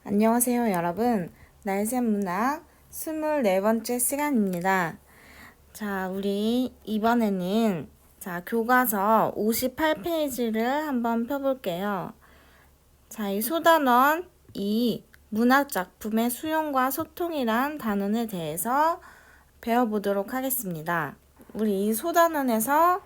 안녕하세요, 여러분. 날샘 문학 24번째 시간입니다. 자, 우리 이번에는 교과서 58페이지를 한번 펴볼게요. 자, 이 소단원 이 문학 작품의 수용과 소통이란 단원에 대해서 배워보도록 하겠습니다. 우리 이 소단원에서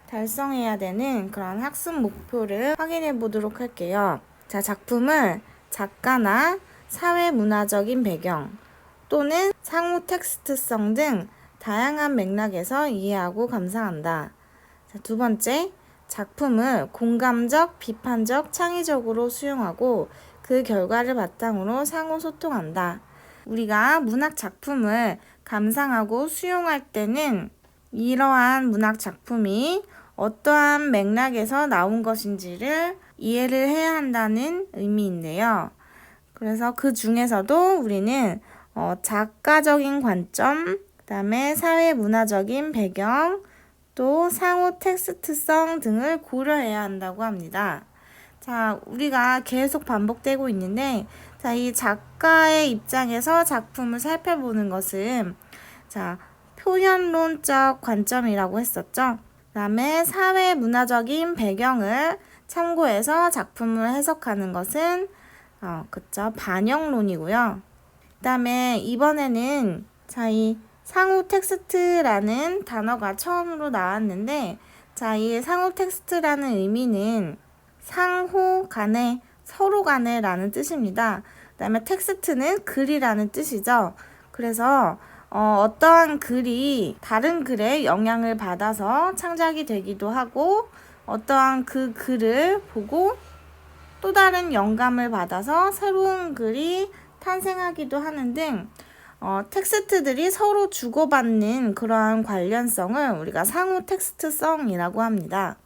달성해야 되는 그런 학습 목표를 확인해 보도록 할게요. 자, 작품을 작가나 사회 문화적인 배경 또는 상호 텍스트성 등 다양한 맥락에서 이해하고 감상한다. 자, 두 번째, 작품을 공감적, 비판적, 창의적으로 수용하고 그 결과를 바탕으로 상호 소통한다. 우리가 문학 작품을 감상하고 수용할 때는 이러한 문학 작품이 어떠한 맥락에서 나온 것인지를 이해를 해야 한다는 의미인데요. 그래서 그 중에서도 우리는 작가적인 관점, 그다음에 사회 문화적인 배경, 또 상호 텍스트성 등을 고려해야 한다고 합니다. 자, 우리가 계속 반복되고 있는데, 자, 이 작가의 입장에서 작품을 살펴보는 것은, 표현론적 관점이라고 했었죠. 그 다음에 사회 문화적인 배경을 참고해서 작품을 해석하는 것은, 반영론이고요. 그 다음에 이번에는, 이 상호 텍스트라는 단어가 처음으로 나왔는데, 이 상호 텍스트라는 의미는 상호 간에, 서로 간에 라는 뜻입니다. 그 다음에 텍스트는 글이라는 뜻이죠. 그래서 어떠한 글이 다른 글에 영향을 받아서 창작이 되기도 하고, 어떠한 그 글을 보고 또 다른 영감을 받아서 새로운 글이 탄생하기도 하는 등 텍스트들이 서로 주고받는 그러한 관련성을 우리가 상호 텍스트성이라고 합니다.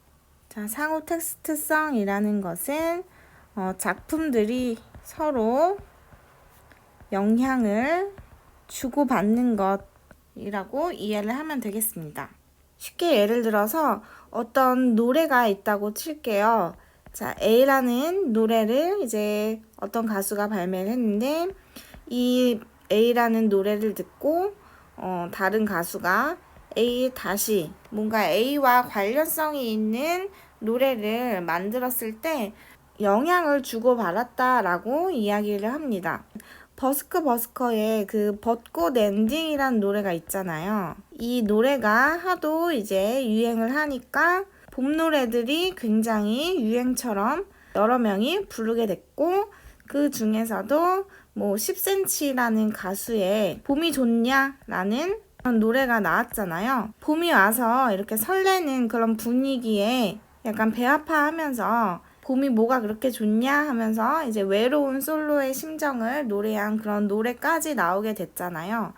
자, 상호 텍스트성이라는 것은 작품들이 서로 영향을 주고받는 것이라고 이해를 하면 되겠습니다. 쉽게 예를 들어서 어떤 노래가 있다고 칠게요. 자, A라는 노래를 이제 어떤 가수가 발매를 했는데 이 A라는 노래를 듣고 다른 가수가 다시 뭔가 A와 관련성이 있는 노래를 만들었을 때 영향을 주고받았다라고 이야기를 합니다. 버스커의 그 벚꽃 엔딩이라는 노래가 있잖아요. 이 노래가 하도 이제 유행을 하니까 봄 노래들이 굉장히 유행처럼 여러 명이 부르게 됐고, 그 중에서도 10cm라는 가수의 봄이 좋냐라는 그런 노래가 나왔잖아요. 봄이 와서 이렇게 설레는 그런 분위기에 약간 배아파하면서 봄이 뭐가 그렇게 좋냐 하면서 이제 외로운 솔로의 심정을 노래한 그런 노래까지 나오게 됐잖아요.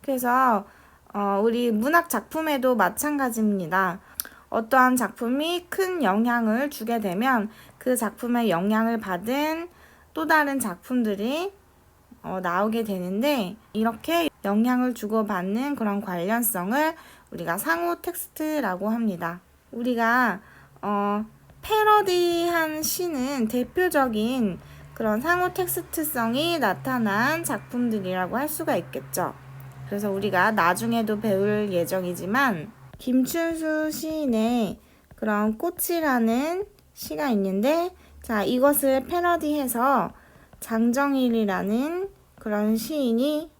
그래서 우리 문학 작품에도 마찬가지입니다. 어떠한 작품이 큰 영향을 주게 되면 그 작품의 영향을 받은 또 다른 작품들이 나오게 되는데, 이렇게 영향을 주고받는 그런 관련성을 우리가 상호 텍스트라고 합니다. 우리가 패러디한 시는 대표적인 그런 상호 텍스트성이 나타난 작품들이라고 할 수가 있겠죠. 그래서 우리가 나중에도 배울 예정이지만 김춘수 시인의 그런 꽃이라는 시가 있는데, 이것을 패러디해서 장정일이라는 그런 시인이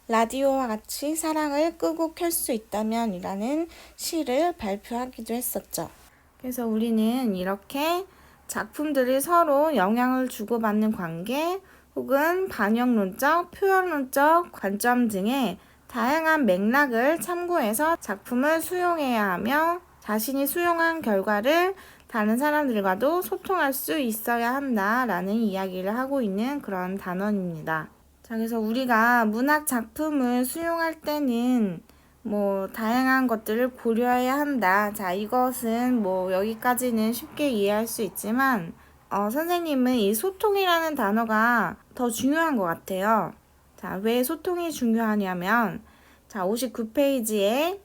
라디오와 같이 사랑을 끄고 켤 수 있다면 이라는 시를 발표하기도 했었죠. 그래서 우리는 이렇게 작품들이 서로 영향을 주고받는 관계 혹은 반영론적, 표현론적 관점 등의 다양한 맥락을 참고해서 작품을 수용해야 하며 자신이 수용한 결과를 다른 사람들과도 소통할 수 있어야 한다라는 이야기를 하고 있는 그런 단원입니다. 자, 그래서 우리가 문학 작품을 수용할 때는 다양한 것들을 고려해야 한다. 자, 이것은 여기까지는 쉽게 이해할 수 있지만 선생님은 이 소통이라는 단어가 더 중요한 것 같아요. 자, 왜 소통이 중요하냐면 59페이지에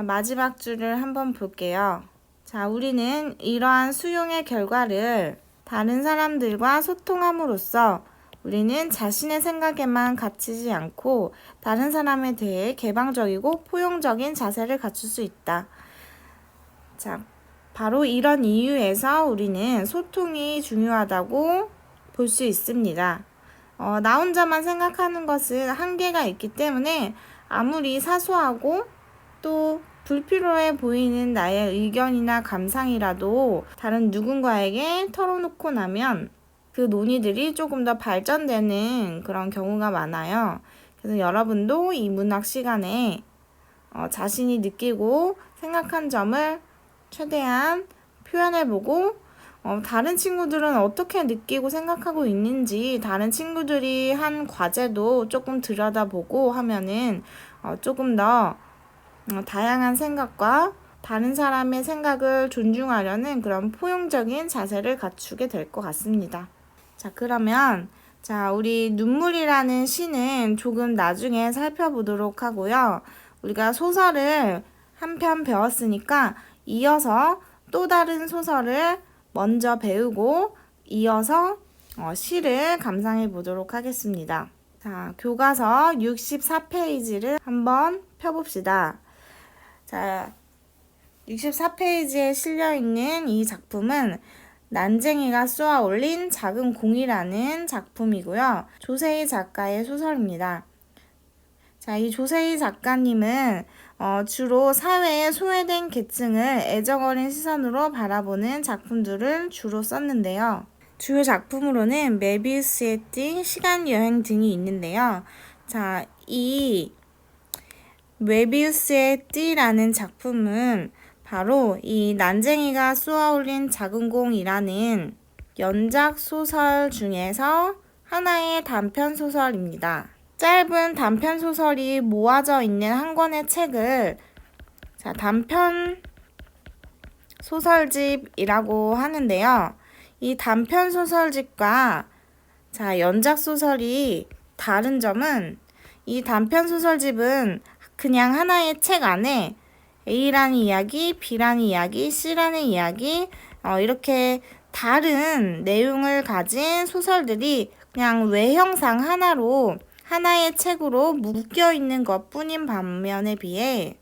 마지막 줄을 한번 볼게요. 자, 우리는 이러한 수용의 결과를 다른 사람들과 소통함으로써 우리는 자신의 생각에만 갇히지 않고 다른 사람에 대해 개방적이고 포용적인 자세를 갖출 수 있다. 자, 바로 이런 이유에서 우리는 소통이 중요하다고 볼 수 있습니다. 나 혼자만 생각하는 것은 한계가 있기 때문에 아무리 사소하고 또 불필요해 보이는 나의 의견이나 감상이라도 다른 누군가에게 털어놓고 나면 그 논의들이 조금 더 발전되는 그런 경우가 많아요. 그래서 여러분도 이 문학 시간에 자신이 느끼고 생각한 점을 최대한 표현해보고 다른 친구들은 어떻게 느끼고 생각하고 있는지 다른 친구들이 한 과제도 조금 들여다보고 하면은 조금 더 다양한 생각과 다른 사람의 생각을 존중하려는 그런 포용적인 자세를 갖추게 될 것 같습니다. 자, 그러면 우리 눈물이라는 시는 조금 나중에 살펴보도록 하고요. 우리가 소설을 한 편 배웠으니까 이어서 또 다른 소설을 먼저 배우고 이어서 시를 감상해 보도록 하겠습니다. 자, 교과서 64페이지를 한번 펴봅시다. 자, 64페이지에 실려있는 이 작품은 난쟁이가 쏘아 올린 작은 공이라는 작품이고요. 조세희 작가의 소설입니다. 자, 이 조세희 작가님은 주로 사회의 소외된 계층을 애정어린 시선으로 바라보는 작품들을 주로 썼는데요. 주요 작품으로는 메비우스의 띠, 시간여행 등이 있는데요. 자, 이 메비우스의 띠라는 작품은 바로 이 난쟁이가 쏘아올린 작은 공이라는 연작 소설 중에서 하나의 단편 소설입니다. 짧은 단편 소설이 모아져 있는 한 권의 책을 단편 소설집이라고 하는데요. 이 단편 소설집과 연작 소설이 다른 점은 이 단편 소설집은 그냥 하나의 책 안에 A라는 이야기, B라는 이야기, C라는 이야기 이렇게 다른 내용을 가진 소설들이 그냥 외형상 하나로 하나의 책으로 묶여 있는 것 뿐인 반면에 비해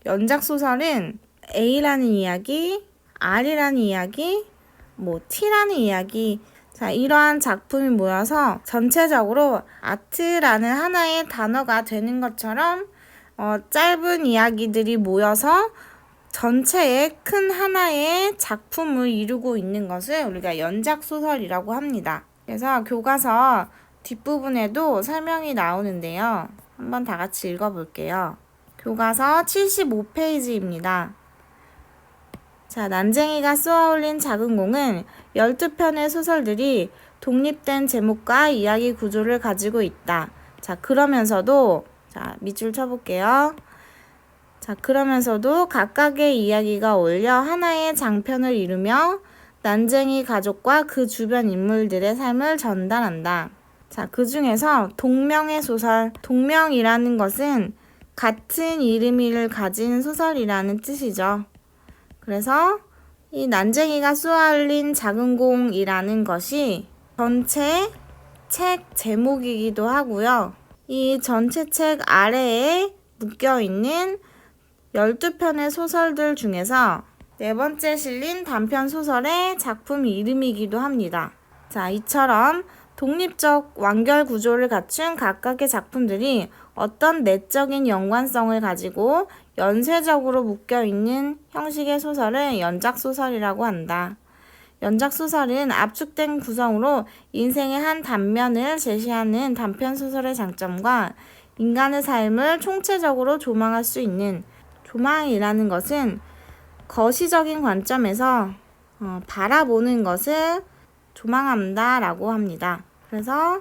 연작 소설은 A라는 이야기, R이라는 이야기, T라는 이야기 이러한 작품이 모여서 전체적으로 아트라는 하나의 단어가 되는 것처럼 짧은 이야기들이 모여서 전체의 큰 하나의 작품을 이루고 있는 것을 우리가 연작 소설이라고 합니다. 그래서 교과서 뒷부분에도 설명이 나오는데요. 한번 다 같이 읽어볼게요. 교과서 75페이지입니다. 자, 난쟁이가 쏘아올린 작은 공은 12편의 소설들이 독립된 제목과 이야기 구조를 가지고 있다. 그러면서도 밑줄 쳐볼게요. 그러면서도 각각의 이야기가 어울려 하나의 장편을 이루며 난쟁이 가족과 그 주변 인물들의 삶을 전달한다. 그 중에서 동명의 소설, 동명이라는 것은 같은 이름을 가진 소설이라는 뜻이죠. 그래서 이 난쟁이가 쏘아올린 작은 공이라는 것이 전체 책 제목이기도 하고요. 이 전체 책 아래에 묶여있는 12편의 소설들 중에서 네 번째 실린 단편 소설의 작품 이름이기도 합니다. 이처럼 독립적 완결 구조를 갖춘 각각의 작품들이 어떤 내적인 연관성을 가지고 연쇄적으로 묶여있는 형식의 소설을 연작소설이라고 한다. 연작소설은 압축된 구성으로 인생의 한 단면을 제시하는 단편소설의 장점과 인간의 삶을 총체적으로 조망할 수 있는 조망이라는 것은 거시적인 관점에서 바라보는 것을 조망한다라고 합니다. 그래서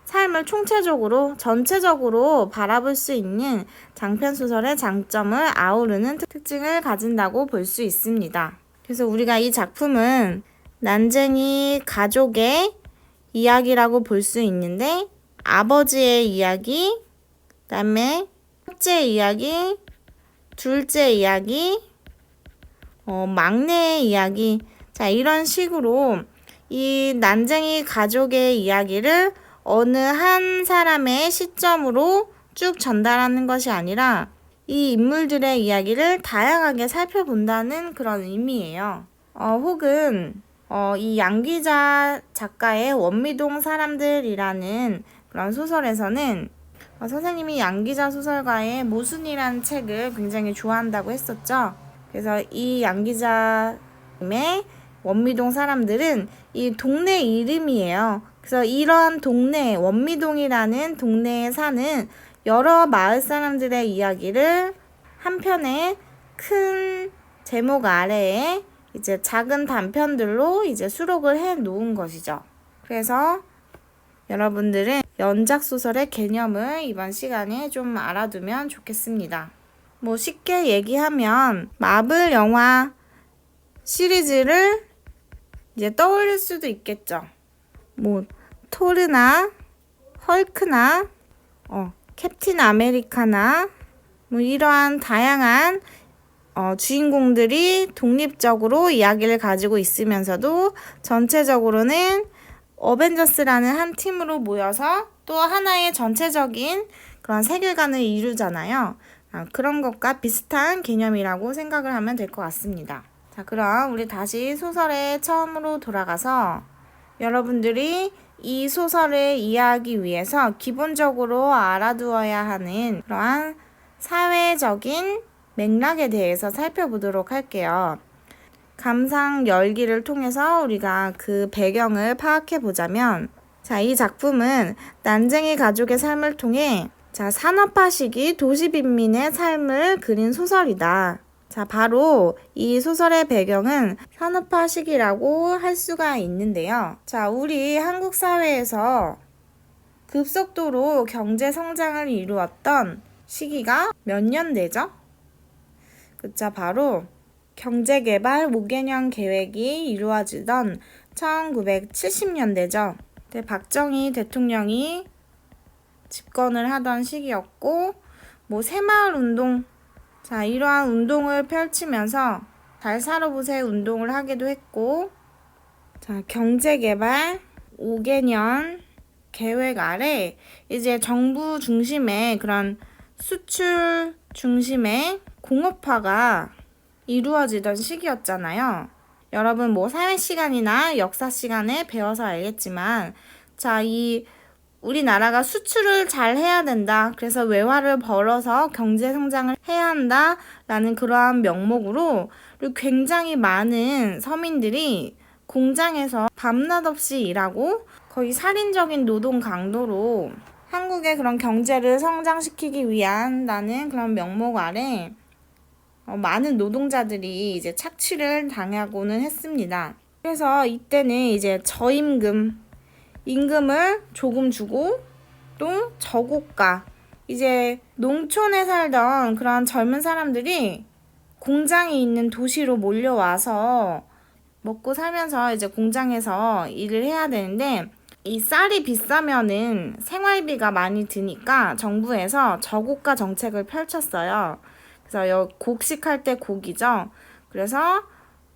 삶을 총체적으로 전체적으로 바라볼 수 있는 장편소설의 장점을 아우르는 특징을 가진다고 볼 수 있습니다. 그래서 우리가 이 작품은 난쟁이 가족의 이야기라고 볼 수 있는데 아버지의 이야기, 그다음에 첫째 이야기, 둘째 이야기, 막내의 이야기 이런 식으로 이 난쟁이 가족의 이야기를 어느 한 사람의 시점으로 쭉 전달하는 것이 아니라 이 인물들의 이야기를 다양하게 살펴본다는 그런 의미예요. 혹은 이 양기자 작가의 원미동 사람들이라는 그런 소설에서는 선생님이 양기자 소설가의 모순이라는 책을 굉장히 좋아한다고 했었죠. 그래서 이 양기자님의 원미동 사람들은 이 동네 이름이에요. 그래서 이러한 동네, 원미동이라는 동네에 사는 여러 마을 사람들의 이야기를 한 편의 큰 제목 아래에 이제 작은 단편들로 이제 수록을 해 놓은 것이죠. 그래서 여러분들은 연작소설의 개념을 이번 시간에 좀 알아두면 좋겠습니다. 뭐 쉽게 얘기하면 마블 영화 시리즈를 이제 떠올릴 수도 있겠죠. 뭐 토르나 헐크나 캡틴 아메리카나 뭐 이러한 다양한 주인공들이 독립적으로 이야기를 가지고 있으면서도 전체적으로는 어벤져스라는 한 팀으로 모여서 또 하나의 전체적인 그런 세계관을 이루잖아요. 그런 것과 비슷한 개념이라고 생각을 하면 될 것 같습니다. 자, 그럼 우리 다시 소설의 처음으로 돌아가서 여러분들이 이 소설을 이해하기 위해서 기본적으로 알아두어야 하는 그러한 사회적인 맥락에 대해서 살펴보도록 할게요. 감상 열기를 통해서 우리가 그 배경을 파악해 보자면, 자, 이 작품은 난쟁이 가족의 삶을 통해 산업화 시기 도시 빈민의 삶을 그린 소설이다. 자, 바로 이 소설의 배경은 산업화 시기라고 할 수가 있는데요. 자, 우리 한국 사회에서 급속도로 경제 성장을 이루었던 시기가 몇 년대죠? 그쵸, 바로 경제개발 5개년 계획이 이루어지던 1970년대죠. 그때 박정희 대통령이 집권을 하던 시기였고, 뭐 새마을 운동, 자, 이러한 운동을 펼치면서 잘 살아보세 운동을 하기도 했고, 자, 경제개발 5개년 계획 아래 이제 정부 중심의 그런 수출 중심의 공업화가 이루어지던 시기였잖아요. 여러분 뭐 사회 시간이나 역사 시간에 배워서 알겠지만, 자, 이 우리나라가 수출을 잘 해야 된다. 그래서 외화를 벌어서 경제 성장을 해야 한다라는 그러한 명목으로 굉장히 많은 서민들이 공장에서 밤낮 없이 일하고 거의 살인적인 노동 강도로 한국의 그런 경제를 성장시키기 위한다는 그런 명목 아래 많은 노동자들이 이제 착취를 당하고는 했습니다. 그래서 이때는 이제 임금을 조금 주고 또 저고가, 이제 농촌에 살던 그런 젊은 사람들이 공장이 있는 도시로 몰려와서 먹고 살면서 이제 공장에서 일을 해야 되는데, 이 쌀이 비싸면은 생활비가 많이 드니까 정부에서 저고가 정책을 펼쳤어요. 그래서 곡식할 때 곡이죠. 그래서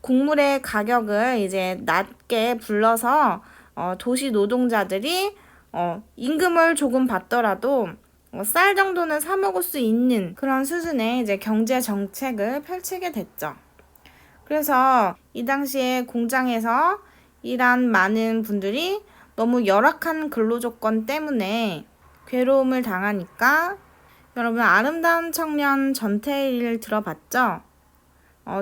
곡물의 가격을 이제 낮게 불러서 도시 노동자들이 임금을 조금 받더라도 쌀 정도는 사 먹을 수 있는 그런 수준의 이제 경제 정책을 펼치게 됐죠. 그래서 이 당시에 공장에서 일한 많은 분들이 너무 열악한 근로 조건 때문에 괴로움을 당하니까, 여러분 아름다운 청년 전태일을 들어봤죠?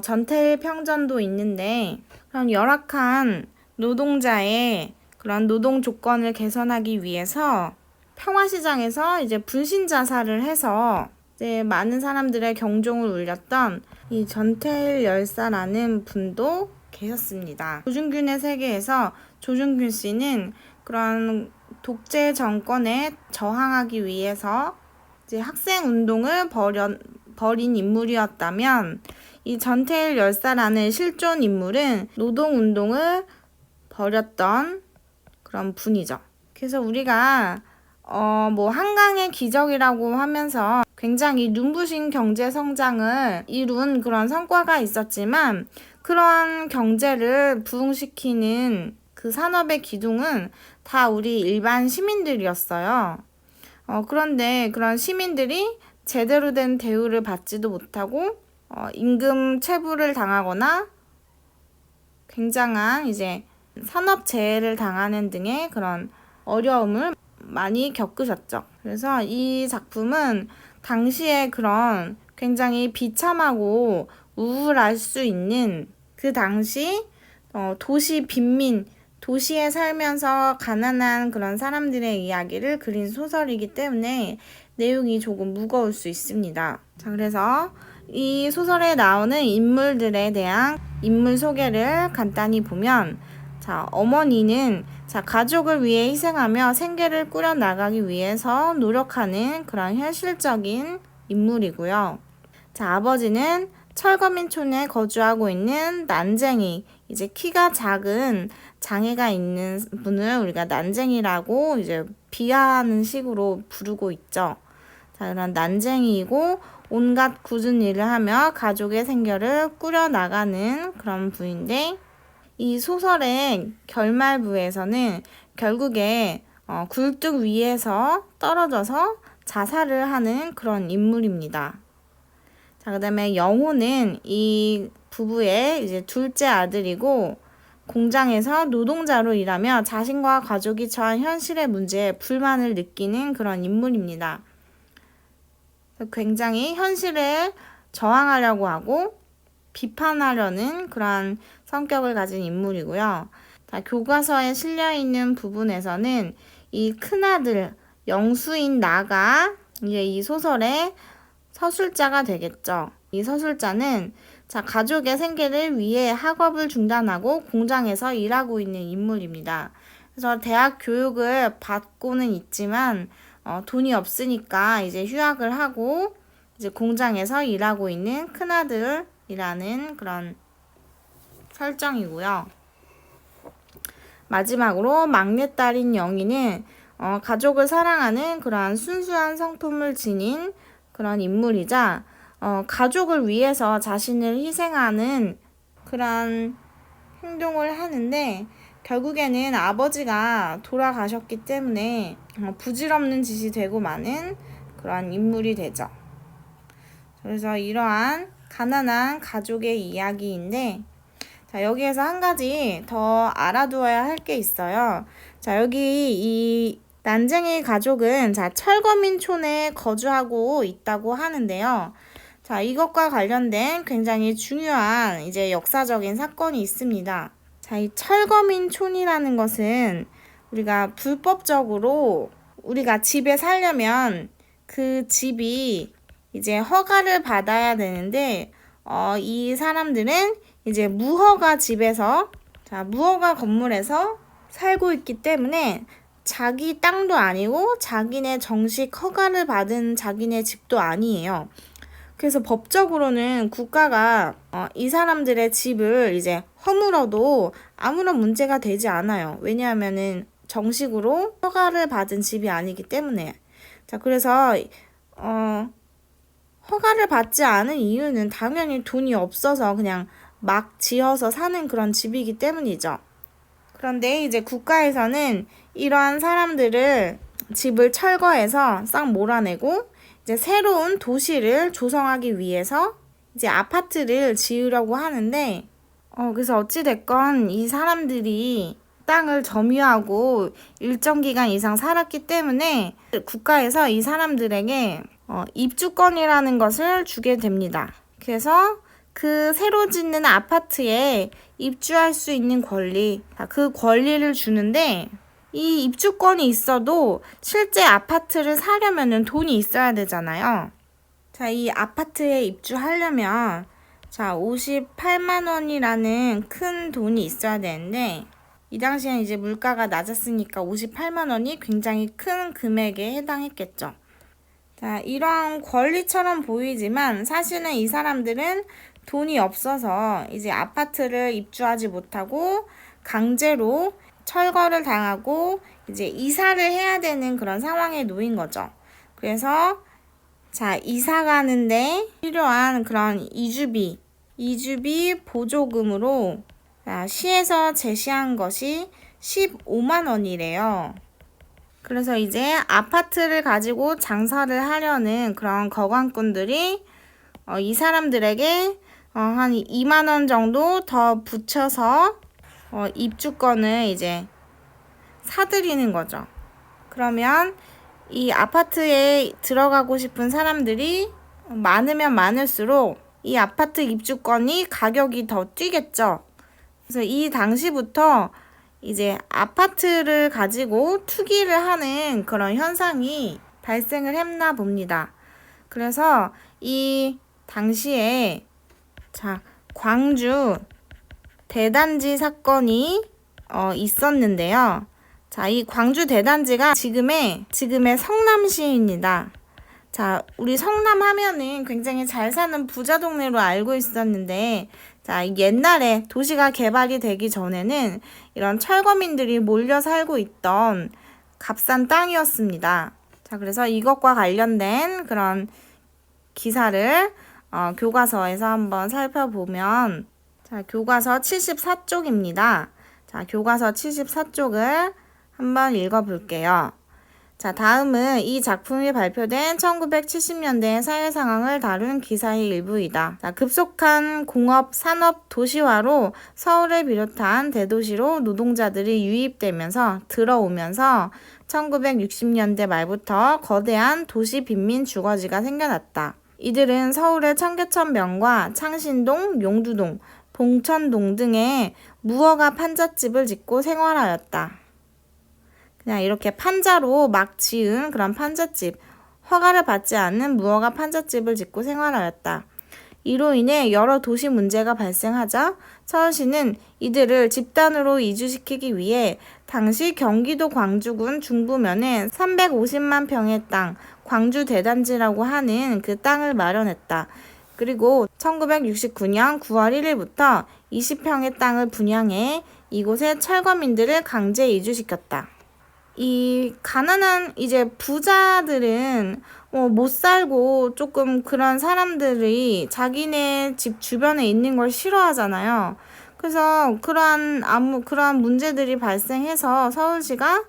전태일 평전도 있는데, 그런 열악한 노동자의 그런 노동 조건을 개선하기 위해서 평화시장에서 이제 분신 자살을 해서 이제 많은 사람들의 경종을 울렸던 이 전태일 열사라는 분도 계셨습니다. 조중균의 세계에서 조중균 씨는 그런 독재 정권에 저항하기 위해서 이제 학생 운동을 벌인 인물이었다면, 이 전태일 열사라는 실존 인물은 노동 운동을 벌였던 그런 분이죠. 그래서 우리가 뭐 한강의 기적이라고 하면서 굉장히 눈부신 경제 성장을 이룬 그런 성과가 있었지만, 그러한 경제를 부흥시키는 그 산업의 기둥은 다 우리 일반 시민들이었어요. 그런데 그런 시민들이 제대로 된 대우를 받지도 못하고 임금 체불을 당하거나 굉장한 이제 산업재해를 당하는 등의 그런 어려움을 많이 겪으셨죠. 그래서 이 작품은 당시에 그런 굉장히 비참하고 우울할 수 있는 그 당시 도시 빈민, 도시에 살면서 가난한 그런 사람들의 이야기를 그린 소설이기 때문에 내용이 조금 무거울 수 있습니다. 자, 그래서 이 소설에 나오는 인물들에 대한 인물 소개를 간단히 보면, 자, 어머니는 가족을 위해 희생하며 생계를 꾸려 나가기 위해서 노력하는 그런 현실적인 인물이고요. 자, 아버지는 철거민촌에 거주하고 있는 난쟁이, 이제 키가 작은 장애가 있는 분을 우리가 난쟁이라고 이제 비하하는 식으로 부르고 있죠. 자, 그런 난쟁이이고 온갖 굳은 일을 하며 가족의 생계를 꾸려 나가는 그런 분인데, 이 소설의 결말부에서는 결국에 굴뚝 위에서 떨어져서 자살을 하는 그런 인물입니다. 자, 그다음에 영호는 이 부부의 이제 둘째 아들이고 공장에서 노동자로 일하며 자신과 가족이 처한 현실의 문제에 불만을 느끼는 그런 인물입니다. 굉장히 현실에 저항하려고 하고 비판하려는 그런 성격을 가진 인물이고요. 자, 교과서에 실려있는 부분에서는 이 큰아들 영수인 나가 이제 이 소설의 서술자가 되겠죠. 이 서술자는 가족의 생계를 위해 학업을 중단하고 공장에서 일하고 있는 인물입니다. 그래서 대학 교육을 받고는 있지만 돈이 없으니까 이제 휴학을 하고 이제 공장에서 일하고 있는 큰아들이라는 그런 설정이고요. 마지막으로 막내딸인 영희는 가족을 사랑하는 그런 순수한 성품을 지닌 그런 인물이자 가족을 위해서 자신을 희생하는 그런 행동을 하는데, 결국에는 아버지가 돌아가셨기 때문에 부질없는 짓이 되고 마는 그런 인물이 되죠. 그래서 이러한 가난한 가족의 이야기인데, 자, 여기에서 한 가지 더 알아두어야 할 게 있어요. 자, 여기 이 난쟁이 가족은 철거민촌에 거주하고 있다고 하는데요. 자, 이것과 관련된 굉장히 중요한 이제 역사적인 사건이 있습니다. 자, 이 철거민촌이라는 것은 우리가 불법적으로 우리가 집에 살려면 그 집이 이제 허가를 받아야 되는데, 이 사람들은 이제 무허가 집에서, 무허가 건물에서 살고 있기 때문에 자기 땅도 아니고 자기네 정식 허가를 받은 자기네 집도 아니에요. 그래서 법적으로는 국가가 이 사람들의 집을 이제 허물어도 아무런 문제가 되지 않아요. 왜냐하면은 정식으로 허가를 받은 집이 아니기 때문에. 자, 그래서 허가를 받지 않은 이유는 당연히 돈이 없어서 그냥 막 지어서 사는 그런 집이기 때문이죠. 그런데 이제 국가에서는 이러한 사람들을 집을 철거해서 싹 몰아내고 이제 새로운 도시를 조성하기 위해서 이제 아파트를 지으려고 하는데, 그래서 어찌됐건 이 사람들이 땅을 점유하고 일정 기간 이상 살았기 때문에 국가에서 이 사람들에게 입주권이라는 것을 주게 됩니다. 그래서 그 새로 짓는 아파트에 입주할 수 있는 권리, 그 권리를 주는데, 이 입주권이 있어도 실제 아파트를 사려면은 돈이 있어야 되잖아요. 자, 이 아파트에 입주하려면 58만 원이라는 큰 돈이 있어야 되는데, 이 당시엔 이제 물가가 낮았으니까 58만 원이 굉장히 큰 금액에 해당했겠죠. 자, 이런 권리처럼 보이지만 사실은 이 사람들은 돈이 없어서 이제 아파트를 입주하지 못하고 강제로 철거를 당하고 이제 이사를 해야 되는 그런 상황에 놓인 거죠. 그래서 이사 가는데 필요한 그런 이주비 보조금으로 시에서 제시한 것이 15만 원이래요. 그래서 이제 아파트를 가지고 장사를 하려는 그런 거광꾼들이 이 사람들에게 한 2만 원 정도 더 붙여서 입주권을 이제 사들이는 거죠. 그러면 이 아파트에 들어가고 싶은 사람들이 많으면 많을수록 이 아파트 입주권이 가격이 더 뛰겠죠. 그래서 이 당시부터 이제 아파트를 가지고 투기를 하는 그런 현상이 발생을 했나 봅니다. 그래서 이 당시에 광주 대단지 사건이 있었는데요. 이 광주 대단지가 지금의 성남시입니다. 우리 성남 하면은 굉장히 잘 사는 부자 동네로 알고 있었는데, 옛날에 도시가 개발이 되기 전에는 이런 철거민들이 몰려 살고 있던 값싼 땅이었습니다. 그래서 이것과 관련된 그런 기사를 교과서에서 한번 살펴보면, 교과서 74쪽입니다. 교과서 74쪽을 한번 읽어볼게요. 다음은 이 작품이 발표된 1970년대의 사회 상황을 다룬 기사의 일부이다. 급속한 공업, 산업, 도시화로 서울을 비롯한 대도시로 노동자들이 유입되면서 들어오면서 1960년대 말부터 거대한 도시 빈민 주거지가 생겨났다. 이들은 서울의 청계천명과 창신동, 용두동, 봉천동 등의 무허가 판잣집을 짓고 생활하였다. 그냥 이렇게 판자로 막 지은 그런 판잣집, 허가를 받지 않는 무허가 판잣집을 짓고 생활하였다. 이로 인해 여러 도시 문제가 발생하자 서울시는 이들을 집단으로 이주시키기 위해 당시 경기도 광주군 중부면에 350만 평의 땅, 광주 대단지라고 하는 그 땅을 마련했다. 그리고 1969년 9월 1일부터 20평의 땅을 분양해 이곳에 철거민들을 강제 이주시켰다. 이 가난한 이제 부자들은 못 살고 조금 그런 사람들이 자기네 집 주변에 있는 걸 싫어하잖아요. 그래서 그러한 문제들이 발생해서 서울시가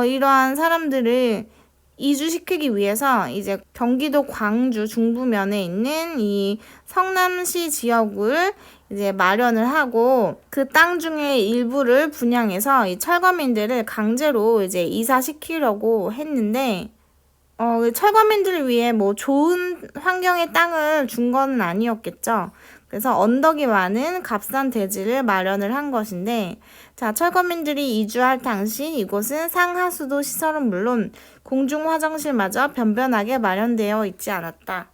이러한 사람들을 이주시키기 위해서 이제 경기도 광주 중부면에 있는 이 성남시 지역을 이제 마련을 하고 그 땅 중에 일부를 분양해서 이 철거민들을 강제로 이제 이사시키려고 했는데 철거민들을 위해 뭐 좋은 환경의 땅을 준 건 아니었겠죠. 그래서 언덕이 많은 값싼 대지를 마련을 한 것인데 철거민들이 이주할 당시 이곳은 상하수도 시설은 물론 공중 화장실마저 변변하게 마련되어 있지 않았다.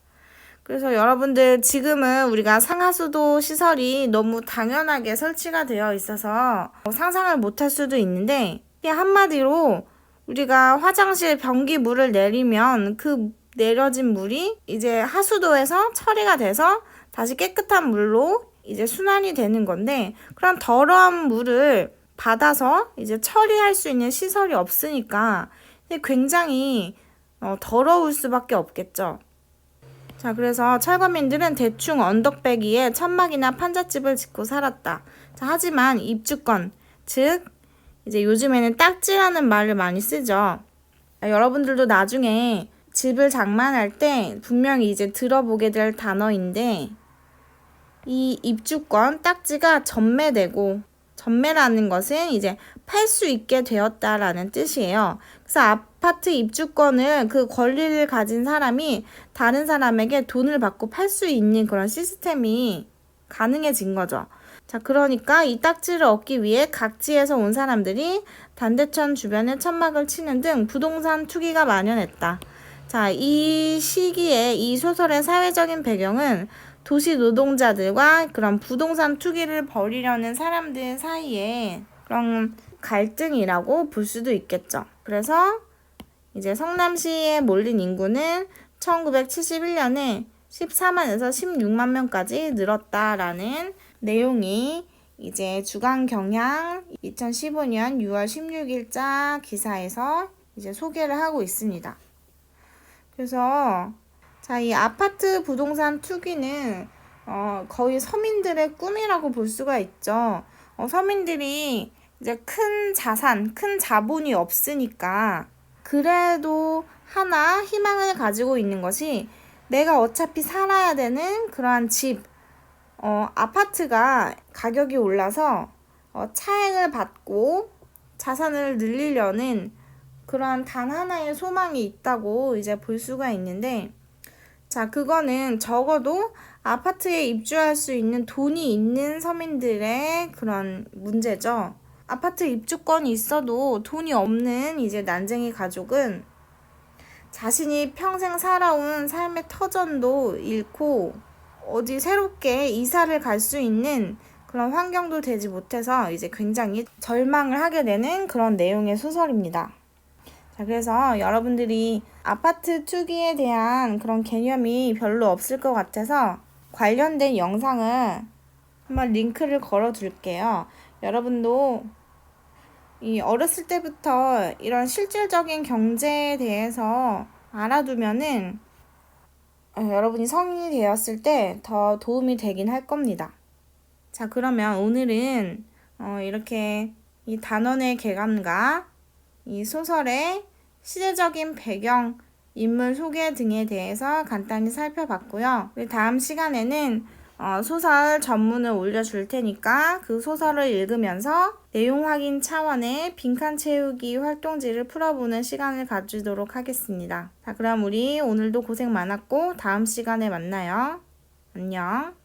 그래서 여러분들 지금은 우리가 상하수도 시설이 너무 당연하게 설치가 되어 있어서 상상을 못할 수도 있는데 한마디로 우리가 화장실 변기 물을 내리면 그 내려진 물이 이제 하수도에서 처리가 돼서 다시 깨끗한 물로 이제 순환이 되는 건데 그런 더러운 물을 받아서 이제 처리할 수 있는 시설이 없으니까 굉장히 더러울 수밖에 없겠죠. 그래서 철거민들은 대충 언덕배기에 천막이나 판잣집을 짓고 살았다. 하지만 입주권, 즉 이제 요즘에는 딱지라는 말을 많이 쓰죠. 여러분들도 나중에 집을 장만할 때 분명히 이제 들어보게 될 단어인데 이 입주권 딱지가 전매되고 전매라는 것은 이제 팔 수 있게 되었다라는 뜻이에요. 그래서 아파트 입주권을 그 권리를 가진 사람이 다른 사람에게 돈을 받고 팔 수 있는 그런 시스템이 가능해진 거죠. 그러니까 이 딱지를 얻기 위해 각지에서 온 사람들이 단대천 주변에 천막을 치는 등 부동산 투기가 만연했다. 이 시기에 이 소설의 사회적인 배경은 도시 노동자들과 그런 부동산 투기를 벌이려는 사람들 사이에 그런 갈등이라고 볼 수도 있겠죠. 그래서 이제 성남시에 몰린 인구는 1971년에 14만에서 16만 명까지 늘었다라는 내용이 이제 주간경향 2015년 6월 16일자 기사에서 이제 소개를 하고 있습니다. 그래서 이 아파트 부동산 투기는 거의 서민들의 꿈이라고 볼 수가 있죠. 서민들이 이제 큰 자산, 큰 자본이 없으니까 그래도 하나 희망을 가지고 있는 것이 내가 어차피 살아야 되는 그러한 집, 아파트가 가격이 올라서 차액을 받고 자산을 늘리려는 그러한 단 하나의 소망이 있다고 이제 볼 수가 있는데, 자, 그거는 적어도 아파트에 입주할 수 있는 돈이 있는 서민들의 그런 문제죠. 아파트 입주권이 있어도 돈이 없는 이제 난쟁이 가족은 자신이 평생 살아온 삶의 터전도 잃고 어디 새롭게 이사를 갈 수 있는 그런 환경도 되지 못해서 이제 굉장히 절망을 하게 되는 그런 내용의 소설입니다. 자, 그래서 여러분들이 아파트 투기에 대한 그런 개념이 별로 없을 것 같아서 관련된 영상을 한번 링크를 걸어 둘게요. 여러분도 이 어렸을 때부터 이런 실질적인 경제에 대해서 알아두면은 여러분이 성인이 되었을 때 더 도움이 되긴 할 겁니다. 자, 그러면 오늘은 이렇게 이 단원의 개감과 이 소설의 시대적인 배경, 인물 소개 등에 대해서 간단히 살펴봤고요. 다음 시간에는 소설 전문을 올려줄 테니까 그 소설을 읽으면서 내용 확인 차원의 빈칸 채우기 활동지를 풀어보는 시간을 가지도록 하겠습니다. 자, 그럼 우리 오늘도 고생 많았고 다음 시간에 만나요. 안녕.